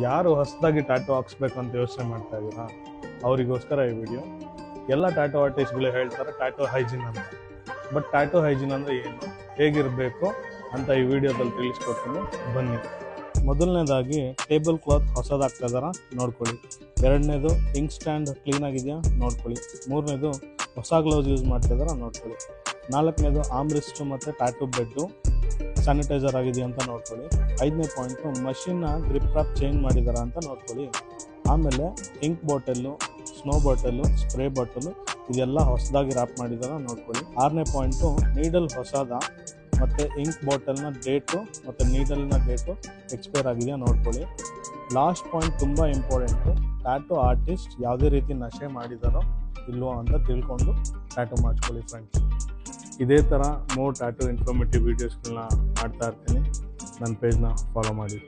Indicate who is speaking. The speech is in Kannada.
Speaker 1: ಯಾರು ಹೊಸದಾಗಿ ಟ್ಯಾಟೂ ಹಾಕ್ಸ್ಬೇಕಂತ ಯೋಚನೆ ಮಾಡ್ತಾ ಇದ್ದೀರಾ ಅವರಿಗೋಸ್ಕರ ಈ ವಿಡಿಯೋ. ಎಲ್ಲ ಟ್ಯಾಟೂ ಆರ್ಟಿಸ್ಟ್ಗಳು ಹೇಳ್ತಾರೆ ಟ್ಯಾಟೂ ಹೈಜಿನ್ ಅಂತ. ಬಟ್ ಟ್ಯಾಟೂ ಹೈಜಿನ್ ಅಂದರೆ ಏನು, ಹೇಗಿರಬೇಕು ಅಂತ ಈ ವಿಡಿಯೋದಲ್ಲಿ ತಿಳಿಸ್ಕೊಡ್ತೀನಿ, ಬನ್ನಿ. ಮೊದಲನೇದಾಗಿ ಟೇಬಲ್ ಕ್ಲಾತ್ ಹೊಸದಾಗ್ತಾ ಇದಾರ ನೋಡ್ಕೊಳ್ಳಿ. ಎರಡನೇದು ಇಂಕ್ ಸ್ಟ್ಯಾಂಡ್ ಕ್ಲೀನ್ ಆಗಿದೆಯಾ ನೋಡ್ಕೊಳ್ಳಿ. ಮೂರನೇದು ಹೊಸ ಗ್ಲೌಸ್ ಯೂಸ್ ಮಾಡ್ತಾ ಇದಾರ ನೋಡ್ಕೊಳ್ಳಿ. ನಾಲ್ಕನೇದು ಆಮ್ರಿಸ್ಟು ಮತ್ತು ಟ್ಯಾಟೂ ಬೆಡ್ಡು ಸ್ಯಾನಿಟೈಸರ್ ಆಗಿದೆಯಾ ಅಂತ ನೋಡ್ಕೊಳ್ಳಿ. 5ನೇ ಪಾಯಿಂಟು ಮಷಿನ್ನ ಗ್ರಿಪ್ ರ್ಯಾಪ್ ಚೇಂಜ್ ಮಾಡಿದಾರ ಅಂತ ನೋಡ್ಕೊಳ್ಳಿ. ಆಮೇಲೆ ink bottle, snow bottle, spray bottle ಇದೆಲ್ಲ ಹೊಸದಾಗಿ ರ್ಯಾಪ್ ಮಾಡಿದಾರ ನೋಡ್ಕೊಳ್ಳಿ. 6ನೇ ಪಾಯಿಂಟು ನೀಡಲ್ ಹೊಸದ ಮತ್ತು ಇಂಕ್ ಬಾಟಲ್ನ ಡೇಟು ಮತ್ತು ನೀಡಲ್ನ ಡೇಟು ಎಕ್ಸ್ಪೈರ್ ಆಗಿದೆಯಾ ನೋಡ್ಕೊಳ್ಳಿ. ಲಾಸ್ಟ್ ಪಾಯಿಂಟ್ ತುಂಬ ಇಂಪಾರ್ಟೆಂಟು, ಟ್ಯಾಟೂ ಆರ್ಟಿಸ್ಟ್ ಯಾವುದೇ ರೀತಿ ನಶೆ ಮಾಡಿದಾರೋ ಇಲ್ವೋ ಅಂತ ತಿಳ್ಕೊಂಡು ಟ್ಯಾಟೂ ಮಾಡಿಸ್ಕೊಳ್ಳಿ ಫ್ರೆಂಡ್ಸ್. ಇದೇ ಥರ ಮೋರ್ ಟ್ಯಾಟೂ ಇನ್ಫಾರ್ಮೇಟಿವ್ ವೀಡಿಯೋಸ್ಗಳನ್ನ ಮಾಡ್ತಾ ಇರ್ತೀನಿ. ನನ್ನ ಪೇಜ್ನ ಫಾಲೋ ಮಾಡಿ.